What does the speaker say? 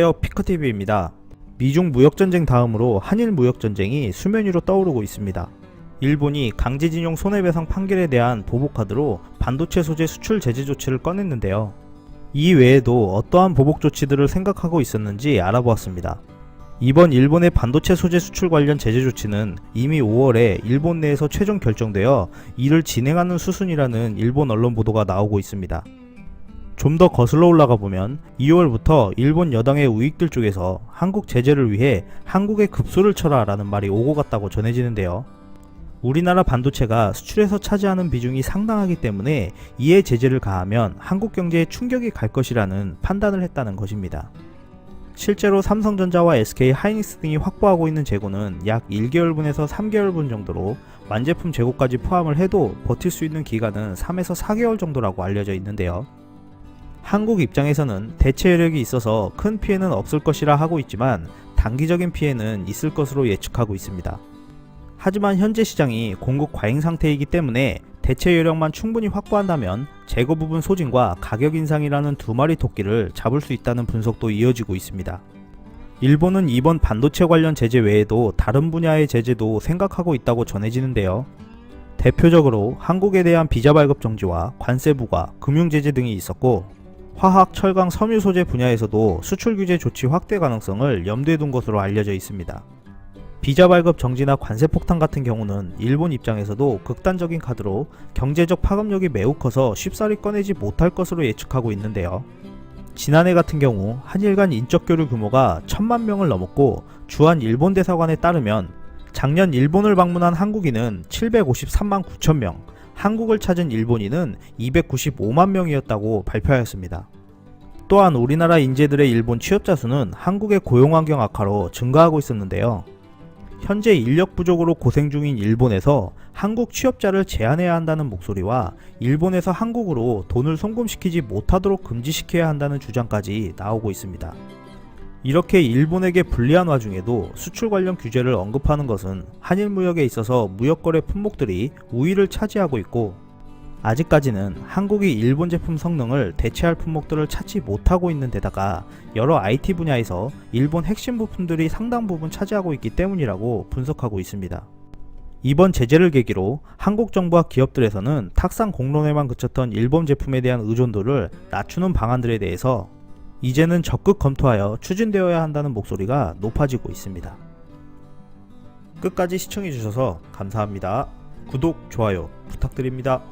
안녕하세요, 피커TV입니다. 미중 무역전쟁 다음으로 한일 무역전쟁이 수면 위로 떠오르고 있습니다. 일본이 강제징용 손해배상 판결에 대한 보복카드로 반도체 소재 수출 제재 조치를 꺼냈는데요. 이 외에도 어떠한 보복 조치들을 생각하고 있었는지 알아보았습니다. 이번 일본의 반도체 소재 수출 관련 제재 조치는 이미 5월에 일본 내에서 최종 결정되어 이를 진행하는 수순이라는 일본 언론 보도가 나오고 있습니다. 좀 더 거슬러 올라가 보면 2월부터 일본 여당의 우익들 쪽에서 한국 제재를 위해 한국에 급소를 쳐라 라는 말이 오고 갔다고 전해지는데요. 우리나라 반도체가 수출에서 차지하는 비중이 상당하기 때문에 이에 제재를 가하면 한국 경제에 충격이 갈 것이라는 판단을 했다는 것입니다. 실제로 삼성전자와 SK 하이닉스 등이 확보하고 있는 재고는 약 1개월분에서 3개월분 정도로 완제품 재고까지 포함을 해도 버틸 수 있는 기간은 3에서 4개월 정도라고 알려져 있는데요. 한국 입장에서는 대체 여력이 있어서 큰 피해는 없을 것이라 하고 있지만 단기적인 피해는 있을 것으로 예측하고 있습니다. 하지만 현재 시장이 공급 과잉 상태이기 때문에 대체 여력만 충분히 확보한다면 재고 부분 소진과 가격 인상이라는 두 마리 토끼를 잡을 수 있다는 분석도 이어지고 있습니다. 일본은 이번 반도체 관련 제재 외에도 다른 분야의 제재도 생각하고 있다고 전해지는데요. 대표적으로 한국에 대한 비자 발급 정지와 관세 부과, 금융 제재 등이 있었고 화학, 철강, 섬유 소재 분야에서도 수출 규제 조치 확대 가능성을 염두에 둔 것으로 알려져 있습니다. 비자 발급 정지나 관세 폭탄 같은 경우는 일본 입장에서도 극단적인 카드로 경제적 파급력이 매우 커서 쉽사리 꺼내지 못할 것으로 예측하고 있는데요. 지난해 같은 경우 한일 간 인적 교류 규모가 1000만 명을 넘었고 주한 일본 대사관에 따르면 작년 일본을 방문한 한국인은 753만 9천 명, 한국을 찾은 일본인은 295만 명이었다고 발표하였습니다. 또한 우리나라 인재들의 일본 취업자 수는 한국의 고용환경 악화로 증가하고 있었는데요. 현재 인력 부족으로 고생 중인 일본에서 한국 취업자를 제한해야 한다는 목소리와 일본에서 한국으로 돈을 송금시키지 못하도록 금지시켜야 한다는 주장까지 나오고 있습니다. 이렇게 일본에게 불리한 와중에도 수출 관련 규제를 언급하는 것은 한일 무역에 있어서 무역거래 품목들이 우위를 차지하고 있고 아직까지는 한국이 일본 제품 성능을 대체할 품목들을 찾지 못하고 있는 데다가 여러 IT 분야에서 일본 핵심 부품들이 상당 부분 차지하고 있기 때문이라고 분석하고 있습니다. 이번 제재를 계기로 한국 정부와 기업들에서는 탁상 공론에만 그쳤던 일본 제품에 대한 의존도를 낮추는 방안들에 대해서 이제는 적극 검토하여 추진되어야 한다는 목소리가 높아지고 있습니다. 끝까지 시청해주셔서 감사합니다. 구독, 좋아요 부탁드립니다.